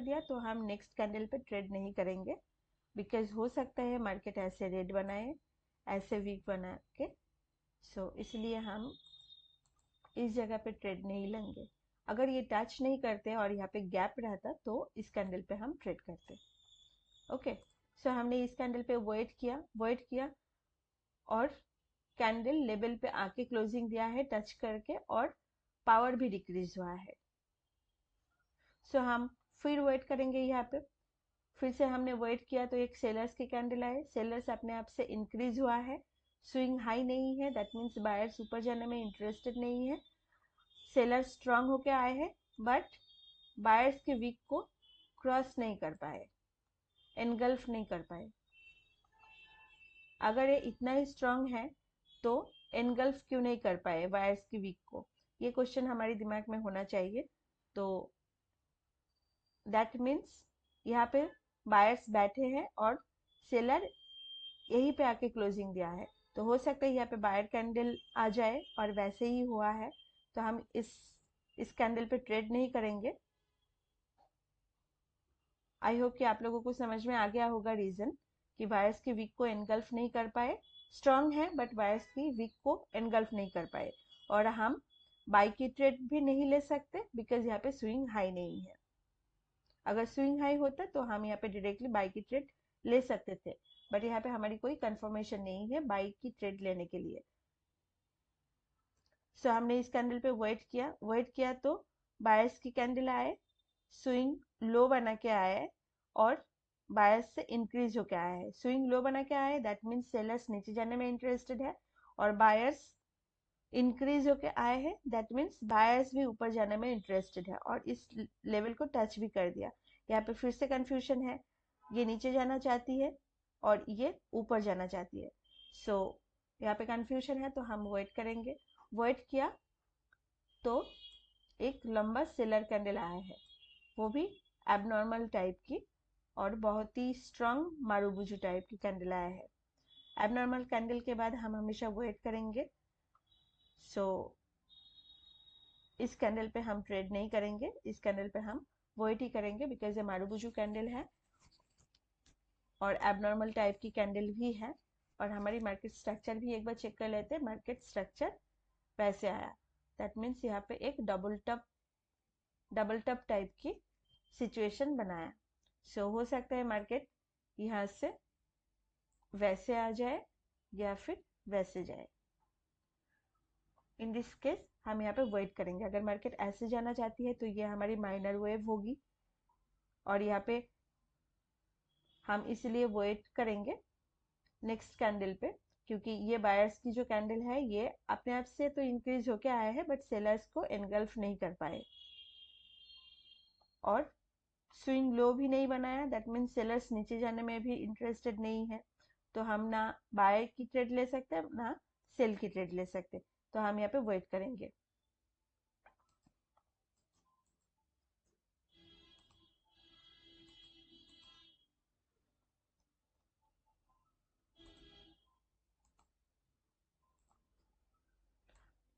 दिया तो हम नेक्स्ट कैंडल पे ट्रेड नहीं करेंगे, बिकॉज हो सकता है मार्केट ऐसे रेड बनाए, ऐसे वीक बना के, सो इसलिए हम इस जगह पे ट्रेड नहीं लेंगे। अगर ये टच नहीं करते और यहाँ पे गैप रहता तो इस कैंडल पे हम ट्रेड करते। ओके, सो हमने इस कैंडल पे वेट किया और कैंडल लेवल पे आके क्लोजिंग दिया है टच करके, और पावर भी डिक्रीज हुआ है। सो हम फिर वेट करेंगे यहाँ पे। फिर से हमने वेट किया तो एक सेलर्स की कैंडल आए, सेलर्स अपने आप से इंक्रीज हुआ है, स्विंग हाई नहीं है, दैट मीन्स बायर्स ऊपर जाने में इंटरेस्टेड नहीं है। सेलर स्ट्रांग होके आए हैं बट बायर्स के वीक को क्रॉस नहीं कर पाए, एनगल्फ नहीं कर पाए। अगर ये इतना ही स्ट्रांग है तो एनगल्फ क्यों नहीं कर पाए बायर्स की वीक को, ये क्वेश्चन हमारे दिमाग में होना चाहिए। तो दैट मीन्स यहाँ पे बायर्स बैठे हैं और सेलर यहीं पे आके क्लोजिंग दिया है, तो हो सकता है यहाँ पे बायर कैंडल आ जाए, और वैसे ही हुआ है। तो हम इस कैंडल पे ट्रेड नहीं करेंगे। आई होप कि आप लोगों को समझ में आ गया होगा रीजन कि बायर्स की वीक को एनगल्फ नहीं कर पाए, स्ट्रांग है बट बायर्स की वीक को एनगल्फ नहीं कर पाए। और हम बाई की ट्रेड भी नहीं ले सकते बिकॉज यहाँ पे स्विंग हाई नहीं है। अगर स्विंग हाई होता तो हम यहाँ पे डायरेक्टली बाई की ट्रेड ले सकते थे, बट यहाँ पे हमारी कोई कंफर्मेशन नहीं है बाई की ट्रेड लेने के लिए। सो हमने इस कैंडल पे वेट किया तो बायर्स की कैंडल आए, स्विंग लो बना के आया है और बायर्स से इंक्रीज होके आया है। स्विंग लो बना के आया है, दैट मीन्स सेलर्स नीचे जाने में इंटरेस्टेड है, और बायर्स इंक्रीज होके आए हैं, दैट मीन्स बायर्स भी ऊपर जाने में इंटरेस्टेड है, और इस लेवल को टच भी कर दिया। यहाँ पे फिर से कंफ्यूजन है, ये नीचे जाना चाहती है और ये ऊपर जाना चाहती है। सो यहाँ पे कंफ्यूजन है, तो हम वेट करेंगे। वेट किया तो एक लंबा सेलर कैंडल आया है, वो भी एबनॉर्मल टाइप की और बहुत ही स्ट्रांग मारूबुजू टाइप की कैंडल आया है। एबनॉर्मल कैंडल के बाद हम हमेशा वेट करेंगे। सो इस कैंडल पे हम ट्रेड नहीं करेंगे, इस कैंडल पे हम वेट ही करेंगे बिकॉज ये मारूबुजू कैंडल है और एबनॉर्मल टाइप की कैंडल भी है। और हमारी मार्केट स्ट्रक्चर भी एक बार चेक कर लेते हैं। मार्केट स्ट्रक्चर वैसे आया, दैट मीन्स यहाँ पे एक डबल टप टाइप की सिचुएशन बनाया। सो हो सकता है मार्केट यहाँ से वैसे आ जाए या फिर वैसे जाए। इन दिस केस हम यहाँ पे वेट करेंगे। अगर मार्केट ऐसे जाना चाहती है तो ये हमारी माइनर वेव होगी, और यहाँ पे हम इसलिए वेट करेंगे नेक्स्ट कैंडल पे, क्योंकि ये बायर्स की जो कैंडल है ये अपने आप से तो इंक्रीज होके आया है बट सेलर्स को एनगल्फ नहीं कर पाए, और स्विंग लो भी नहीं बनाया, दैट मीन्स सेलर्स नीचे जाने में भी इंटरेस्टेड नहीं है। तो हम ना बाय की ट्रेड ले सकते हैं ना सेल की ट्रेड ले सकते, तो हम यहाँ पे वेट करेंगे।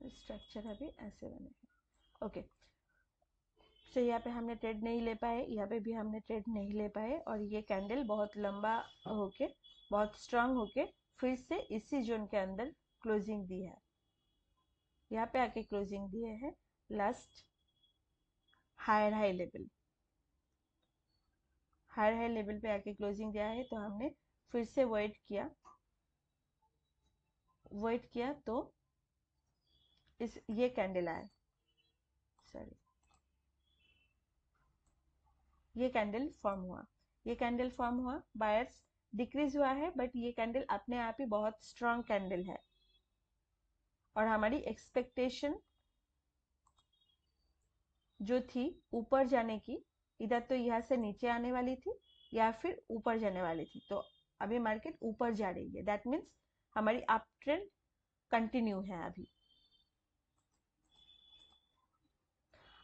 स्ट्रक्चर अभी ऐसे बने हैं। ओके, सो यहाँ पे हमने ट्रेड नहीं ले पाए, यहाँ पे भी हमने ट्रेड नहीं ले पाए, और ये कैंडल बहुत लंबा होके बहुत स्ट्रांग होके फिर से इसी जोन के अंदर क्लोजिंग दी है। यहाँ पे आके क्लोजिंग दिए हैं लास्ट हायर हाई लेवल पे आके क्लोजिंग दिया है। तो हमने फिर से वेट किया तो इस ये कैंडल आया, सॉरी ये कैंडल फॉर्म हुआ, बायर्स डिक्रीज हुआ है बट ये कैंडल अपने आप ही बहुत स्ट्रांग कैंडल है, और हमारी एक्सपेक्टेशन जो थी ऊपर जाने की इधर तो यहाँ से नीचे आने वाली थी या फिर ऊपर जाने वाली थी, तो अभी मार्केट ऊपर जा रही है, दैट मीन्स हमारी अप ट्रेंड कंटिन्यू है, अभी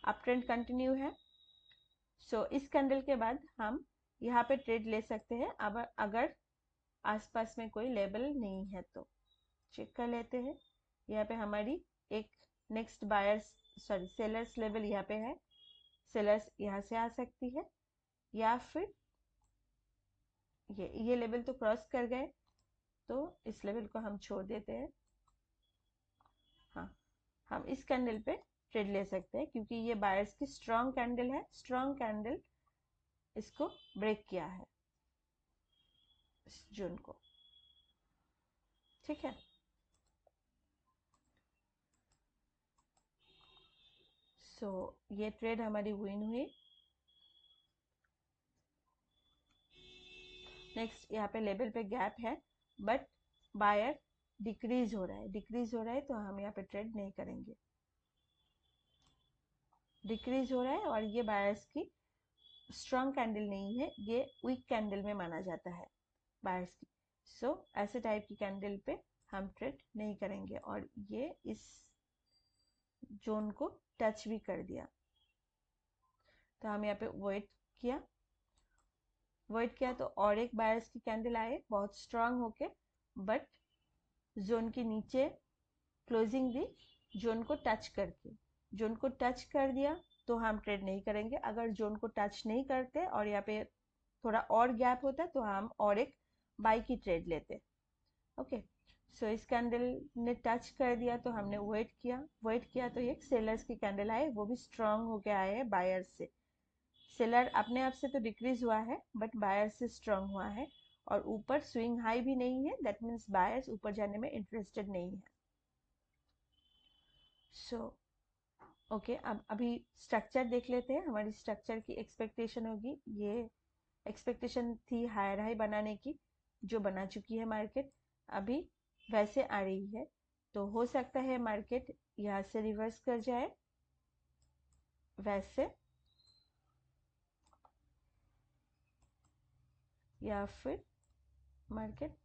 अप ट्रेंड कंटिन्यू है। सो इस कैंडल के बाद हम यहाँ पे ट्रेड ले सकते हैं, अब अगर आसपास में कोई लेवल नहीं है तो चेक कर लेते हैं। यहाँ पे हमारी एक next buyers sorry sellers level यहाँ पे है, सेलर्स यहाँ से आ सकती है, या फिर ये लेवल तो क्रॉस कर गए, तो इस लेवल को हम छोड़ देते हैं। हाँ, हम इस कैंडल पे ट्रेड ले सकते हैं क्योंकि ये बायर्स की स्ट्रॉन्ग कैंडल है, स्ट्रॉन्ग कैंडल इसको ब्रेक किया है इस जून को, ठीक है। सो ये ट्रेड हमारी विन हुई। नेक्स्ट यहाँ पे लेवल पे गैप है, बट बायर डिक्रीज हो रहा है, डिक्रीज हो रहा है, तो हम यहाँ पे ट्रेड नहीं करेंगे। डिक्रीज हो रहा है और ये बायर्स की स्ट्रॉन्ग कैंडल नहीं है, ये वीक कैंडल में माना जाता है बायर्स की। सो ऐसे टाइप की कैंडल पे हम ट्रेड नहीं करेंगे, और ये इस जोन को टच भी कर दिया, तो हम यहाँ पे वेट किया तो और एक बायर्स की कैंडल आए बहुत स्ट्रांग होके, बट जोन के नीचे क्लोजिंग दी, जोन को टच करके, जोन को टच कर दिया तो हम ट्रेड नहीं करेंगे। अगर जोन को टच नहीं करते और यहाँ पे थोड़ा और गैप होता तो हम और एक बाई की ट्रेड लेते। ओके, सो इस कैंडल ने टच कर दिया तो हमने वेट किया तो एक सेलर्स की कैंडल आए, वो भी स्ट्रांग होके आए हैं बायर्स से। सेलर अपने आप से तो डिक्रीज हुआ है, बट बायर्स से स्ट्रांग हुआ है, और ऊपर स्विंग हाई भी नहीं है, दैट मीन्स बायर्स ऊपर जाने में इंटरेस्टेड नहीं है। सो ओके, अब अभी स्ट्रक्चर देख लेते हैं। हमारी स्ट्रक्चर की एक्सपेक्टेशन होगी, ये एक्सपेक्टेशन थी हायर हाई बनाने की, जो बना चुकी है मार्केट, अभी वैसे आ रही है, तो हो सकता है मार्केट यहाँ से रिवर्स कर जाए वैसे, या फिर मार्केट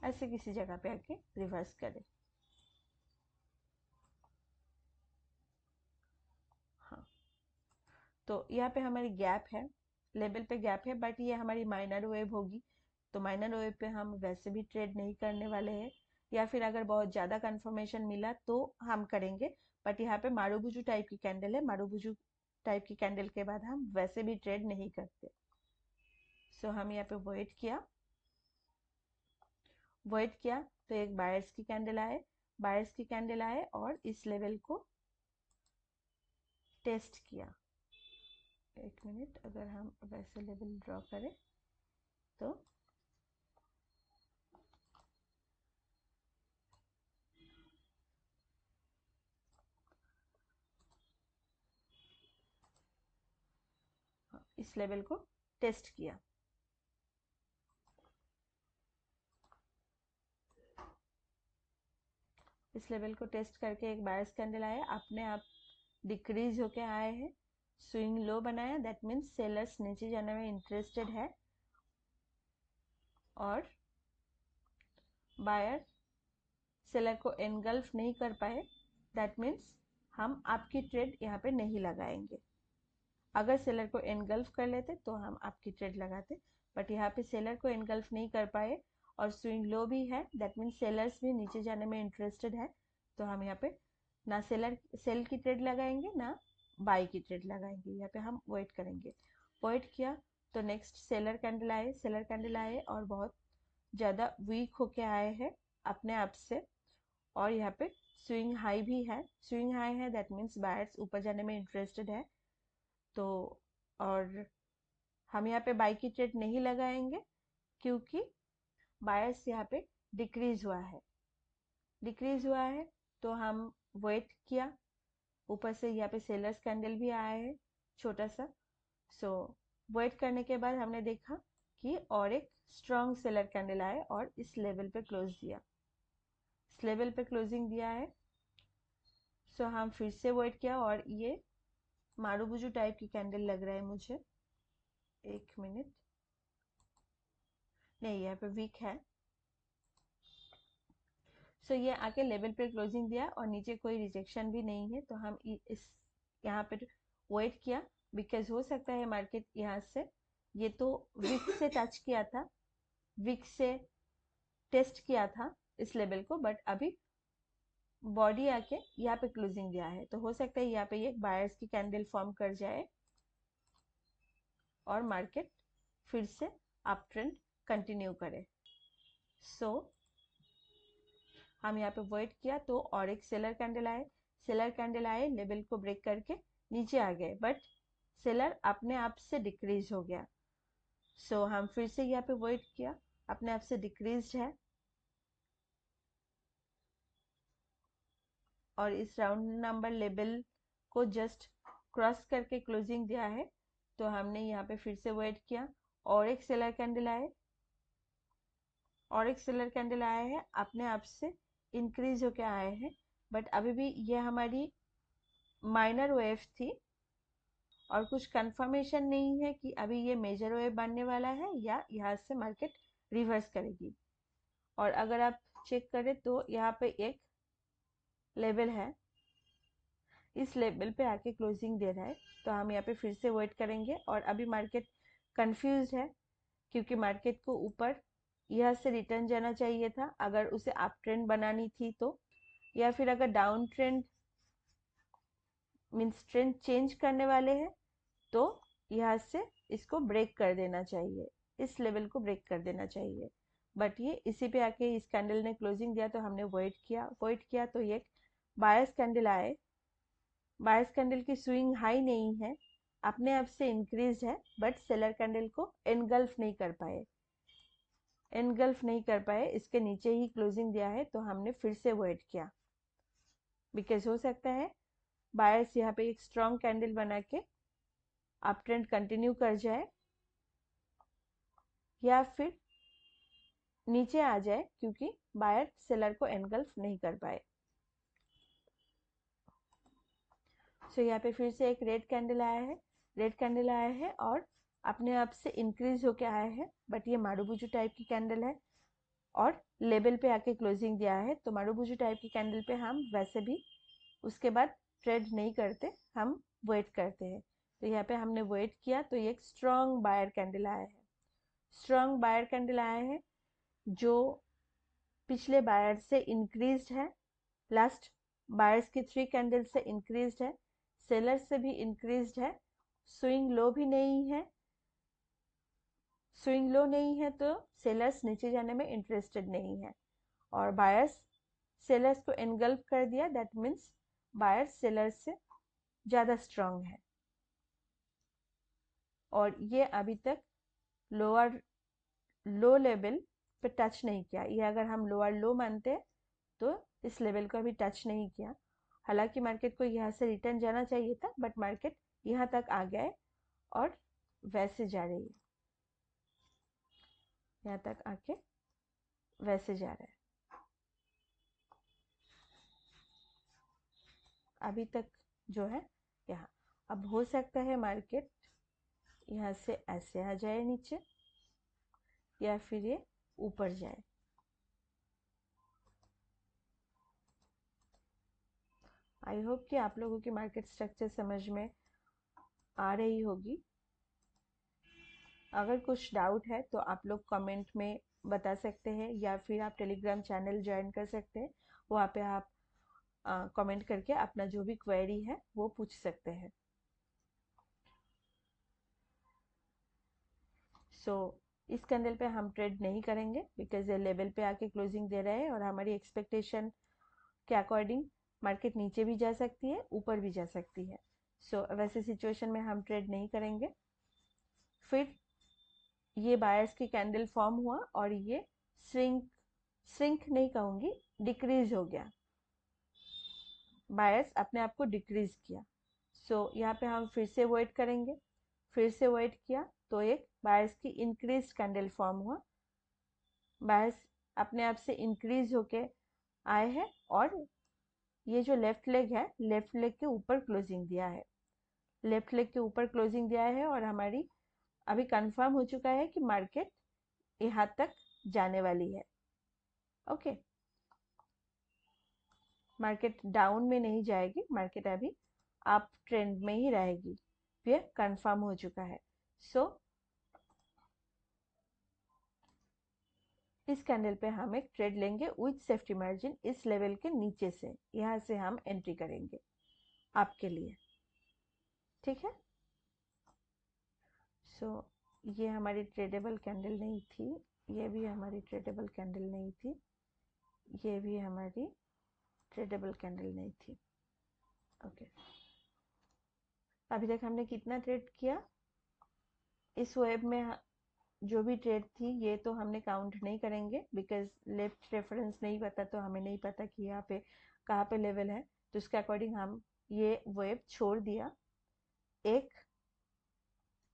ऐसे किसी जगह पे आके रिवर्स करे। हाँ, तो यहाँ पे हमारी गैप है, लेवल पे गैप है, बट ये हमारी माइनर वेव होगी, तो माइनर वेव पे हम वैसे भी ट्रेड नहीं करने वाले हैं, या फिर अगर बहुत ज़्यादा कंफर्मेशन मिला तो हम करेंगे, बट यहाँ पे मारूबुजू टाइप की कैंडल है, मारूबुजू टाइप की कैंडल के बाद हम वैसे भी ट्रेड नहीं करते। सो हम यहाँ पे वेट किया तो एक बायर्स की कैंडल आए और इस लेवल को टेस्ट किया। एक मिनट, अगर हम वैसे लेवल ड्रॉ करें तो इस लेवल को टेस्ट किया, इस लेवल को टेस्ट करके एक बायर्स कैंडल आया, अपने आप डिक्रीज होके आए हैं, स्विंग लो बनाया, दैट मीन्स सेलर्स नीचे जाने में इंटरेस्टेड है, और बायर सेलर को एनगल्फ नहीं कर पाए, दैट मीन्स हम आपकी ट्रेड यहाँ पे नहीं लगाएंगे। अगर सेलर को एनगल्फ कर लेते तो हम आपकी ट्रेड लगाते, बट यहाँ पे सेलर को एनगल्फ नहीं कर पाए और स्विंग लो भी है, दैट मीन्स सेलर्स भी नीचे जाने में इंटरेस्टेड है, तो हम यहाँ पे ना सेल की ट्रेड लगाएंगे ना बाई की ट्रेड लगाएंगे, यहाँ पे हम वेट करेंगे। वेट किया तो नेक्स्ट सेलर कैंडल आए और बहुत ज़्यादा वीक होके आए हैं अपने आप से, और यहाँ पे स्विंग हाई भी है, स्विंग हाई है, दैट मीन्स बायर्स ऊपर जाने में इंटरेस्टेड है, तो और हम यहाँ पे बाई की ट्रेड नहीं लगाएंगे क्योंकि बायर्स यहाँ पे डिक्रीज हुआ है, तो हम वेट किया, ऊपर से यहाँ पे सेलर्स कैंडल भी आया है छोटा सा। सो वेट करने के बाद हमने देखा कि और एक स्ट्रॉन्ग सेलर कैंडल आए और इस लेवल पे क्लोज दिया, इस लेवल पे क्लोजिंग दिया है। सो हम फिर से वेट किया और ये मारुबुजू टाइप की कैंडल लग रहा है मुझे। एक मिनट, नहीं यहाँ पे वीक है। सो ये आके लेवल पे क्लोजिंग दिया और नीचे कोई रिजेक्शन भी नहीं है, तो हम इस यहाँ पे वेट किया, बिकॉज हो सकता है मार्केट यहाँ से, ये तो विक से टच किया था, विक से टेस्ट किया था इस लेवल को, बट अभी बॉडी आके यहाँ पे क्लोजिंग दिया है, तो हो सकता है यहाँ पे ये बायर्स की कैंडल फॉर्म कर जाए और मार्केट फिर से अप ट्रेंड कंटिन्यू करे। सो हम यहाँ पे वेट किया, तो और एक सेलर कैंडल आए, सेलर कैंडल आए लेवल को ब्रेक करके नीचे आ गए, बट सेलर अपने आप से डिक्रीज हो गया। सो हम फिर से यहाँ पे वेट किया, अपने आप से डिक्रीज है और इस राउंड नंबर लेवल को जस्ट क्रॉस करके क्लोजिंग दिया है, तो हमने यहाँ पे फिर से वेट किया और एक सेलर कैंडल आए, और एक सेलर कैंडल आया है, अपने आप से इंक्रीज होके आए हैं, बट अभी भी ये हमारी माइनर वेव थी और कुछ कंफर्मेशन नहीं है कि अभी ये मेजर वेव बनने वाला है या यहाँ से मार्केट रिवर्स करेगी। और अगर आप चेक करें तो यहाँ पे एक लेवल है, इस लेवल पे आके क्लोजिंग दे रहा है, तो हम यहाँ पे फिर से वेट करेंगे। और अभी मार्केट कंफ्यूज है, क्योंकि मार्केट को ऊपर यहाँ से रिटर्न जाना चाहिए था अगर उसे अप ट्रेंड बनानी थी तो, या फिर अगर down trend means trend change करने वाले हैं तो यहाँ से इसको ब्रेक कर देना चाहिए, इस लेवल को ब्रेक कर देना चाहिए। बट ये इसी पे आके इस कैंडल ने क्लोजिंग दिया, तो हमने वेट किया तो ये बायर्स कैंडल आए, बायर्स कैंडल की स्विंग हाई नहीं है, अपने आप से इंक्रीज है, बट सेलर कैंडल को एनगल्फ नहीं कर पाए, एनगल्फ नहीं कर पाए, इसके नीचे ही क्लोजिंग दिया है, तो हमने फिर से वेट किया, बिकॉज हो सकता है बायर्स यहाँ पे एक स्ट्रॉन्ग कैंडल बना के अप ट्रेंड कंटिन्यू कर जाए या फिर नीचे आ जाए, क्योंकि बायर सेलर को एनगल्फ नहीं कर पाए। सो यहाँ पे फिर से एक रेड कैंडल आया है, रेड कैंडल आया है और अपने आप से इंक्रीज होके आया है, बट ये मारुबुजू टाइप की कैंडल है और लेवल पे आके क्लोजिंग दिया है, तो मारुबुजू टाइप की कैंडल पे हम वैसे भी उसके बाद ट्रेड नहीं करते, हम वेट करते हैं। तो यहाँ पे हमने वेट किया, तो ये एक स्ट्रॉन्ग बायर कैंडल आया है, स्ट्रॉन्ग बायर कैंडल आया है जो पिछले बायर से इंक्रीज है, लास्ट बायर्स की 3 कैंडल से इंक्रीज है, सेलर से भी इंक्रीज है, स्विंग लो भी नहीं है, स्विंग लो नहीं है तो सेलर्स नीचे जाने में इंटरेस्टेड नहीं है, और बायर्स सेलर्स को एनगल्फ कर दिया, दैट मीन्स बायर्स सेलर्स से ज़्यादा स्ट्रांग है। और ये अभी तक लोअर लो लेवल पे टच नहीं किया, ये अगर हम लोअर लो मानते तो इस लेवल को अभी टच नहीं किया। हालांकि मार्केट को यहाँ से रिटर्न जाना चाहिए था, बट मार्केट यहाँ तक आ गया है और वैसे जा रही है, यहाँ तक आके वैसे जा रहा है अभी तक जो है यहाँ। अब हो सकता है मार्केट यहाँ से ऐसे आ जाए नीचे या फिर ये ऊपर जाए। आई होप कि आप लोगों की मार्केट स्ट्रक्चर समझ में आ रही होगी। अगर कुछ डाउट है तो आप लोग कमेंट में बता सकते हैं, या फिर आप टेलीग्राम चैनल ज्वाइन कर सकते हैं, वहाँ पे आप कमेंट करके अपना जो भी क्वेरी है वो पूछ सकते हैं। सो इस कैंडल पे हम ट्रेड नहीं करेंगे, बिकॉज ये लेवल पे आके क्लोजिंग दे रहे हैं और हमारी एक्सपेक्टेशन के अकॉर्डिंग मार्केट नीचे भी जा सकती है, ऊपर भी जा सकती है। सो वैसे सिचुएशन में हम ट्रेड नहीं करेंगे। फिर ये बायर्स की कैंडल फॉर्म हुआ और ये श्रिंक श्रिंक नहीं कहूँगी, डिक्रीज हो गया, बायर्स अपने आप को डिक्रीज किया। सो यहाँ पे हम फिर से वेट करेंगे, फिर से वेट किया तो एक बायर्स की इंक्रीज कैंडल फॉर्म हुआ, बायर्स अपने आप से इंक्रीज होके आए हैं और ये जो लेफ्ट लेग है, लेफ्ट लेग के ऊपर क्लोजिंग दिया है। लेफ्ट लेग के ऊपर क्लोजिंग दिया है और हमारी अभी कंफर्म हो चुका है कि मार्केट यहाँ तक जाने वाली है। ओके, मार्केट डाउन में नहीं जाएगी, मार्केट अभी अप ट्रेंड में ही रहेगी, ये कंफर्म हो चुका है। सो इस कैंडल पे हम एक ट्रेड लेंगे विथ सेफ्टी मार्जिन इस लेवल के नीचे से, यहाँ से हम एंट्री करेंगे आपके लिए, ठीक है। सो ये हमारी ट्रेडेबल कैंडल नहीं थी, ये भी हमारी ट्रेडेबल कैंडल नहीं थी, ये भी हमारी ट्रेडेबल कैंडल नहीं थी। ओके, अभी तक हमने कितना ट्रेड किया इस वेब में? जो भी ट्रेड थी ये तो हमने काउंट नहीं करेंगे, बिकॉज लेफ्ट रेफरेंस नहीं पता, तो हमें नहीं पता कि यहाँ पे कहाँ पे लेवल है, तो उसके अकॉर्डिंग हम ये वेब छोड़ दिया। 1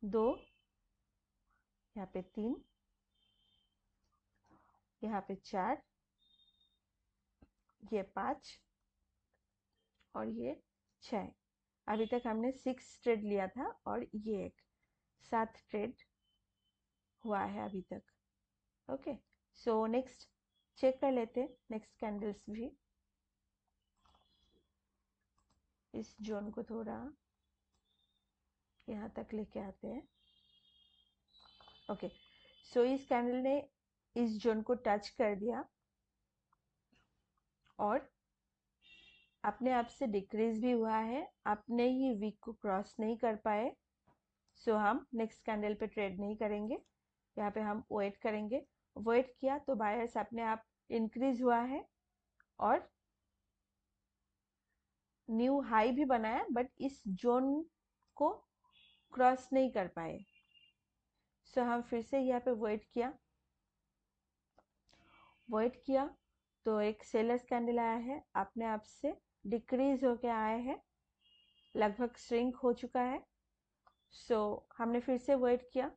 2, यहाँ पे 3, यहाँ पे 4, ये 5 और ये 6। अभी तक हमने 6 ट्रेड लिया था और ये एक 7 ट्रेड हुआ है अभी तक। ओके, सो नेक्स्ट चेक कर लेते हैं नेक्स्ट कैंडल्स भी। इस जोन को थोड़ा यहाँ तक लेके आते हैं। ओके, सो इस कैंडल ने इस जोन को टच कर दिया और अपने आप से डिक्रीज भी हुआ है, अपने ही वीक को क्रॉस नहीं कर पाए। सो हम नेक्स्ट कैंडल पे ट्रेड नहीं करेंगे, यहाँ पे हम वेट करेंगे। वेट किया तो बायर्स अपने आप इंक्रीज हुआ है और न्यू हाई भी बनाया, बट इस जोन को क्रॉस नहीं कर पाए। सो हम फिर से यहाँ पे वेट किया तो एक सेलर्स कैंडल आया है, अपने आप से डिक्रीज होके आया है, लगभग श्रिंक हो चुका है। सो हमने फिर से वेट किया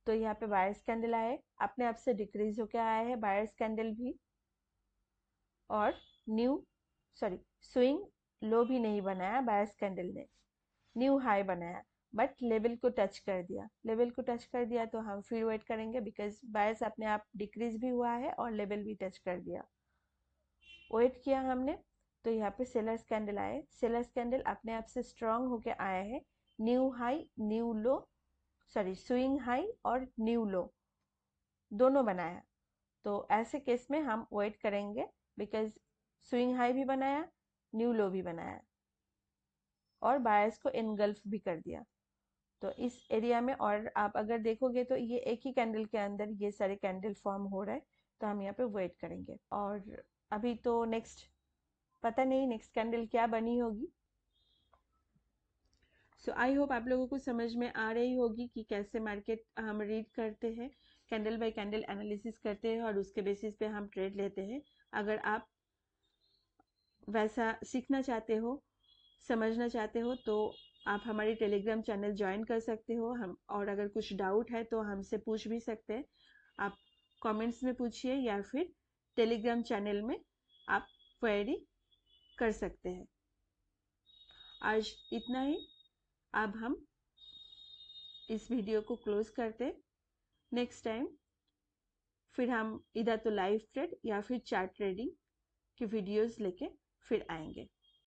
तो यहाँ पे बायर्स कैंडल आए, अपने आप से डिक्रीज होके आया है बायर्स कैंडल भी, और स्विंग लो भी नहीं बनाया बायर्स कैंडल ने, न्यू हाई बनाया, बट लेवल को टच कर दिया। लेवल को टच कर दिया तो हम फिर वेट करेंगे, बिकॉज बायर्स अपने आप डिक्रीज भी हुआ है और लेवल भी टच कर दिया। वेट किया हमने तो यहाँ पे सेलर्स कैंडल आए, सेलर्स कैंडल अपने आप से स्ट्रांग होके आया है, न्यू हाई न्यू लो, स्विंग हाई और न्यू लो दोनों बनाया। तो ऐसे केस में हम वेट करेंगे, बिकॉज स्विंग हाई भी बनाया, न्यू लो भी बनाया और बायर्स को इनगल्फ भी कर दिया। तो इस एरिया में, और आप अगर देखोगे तो ये एक ही कैंडल के अंदर ये सारे कैंडल फॉर्म हो रहे हैं, तो हम यहाँ पे वेट करेंगे। और अभी तो नेक्स्ट पता नहीं नेक्स्ट कैंडल क्या बनी होगी। सो आई होप आप लोगों को समझ में आ रही होगी कि कैसे मार्केट हम रीड करते हैं, कैंडल बाय कैंडल एनालिसिस करते हैं और उसके बेसिस पे हम ट्रेड लेते हैं। अगर आप वैसा सीखना चाहते हो, समझना चाहते हो, तो आप हमारी टेलीग्राम चैनल ज्वाइन कर सकते हो। हम और अगर कुछ डाउट है तो हमसे पूछ भी सकते हैं, आप कमेंट्स में पूछिए या फिर टेलीग्राम चैनल में आप क्वेरी कर सकते हैं। आज इतना ही, अब हम इस वीडियो को क्लोज करते। नेक्स्ट टाइम फिर हम इधर तो लाइव ट्रेड या फिर चार्ट ट्रेडिंग की वीडियोस लेके फिर आएंगे।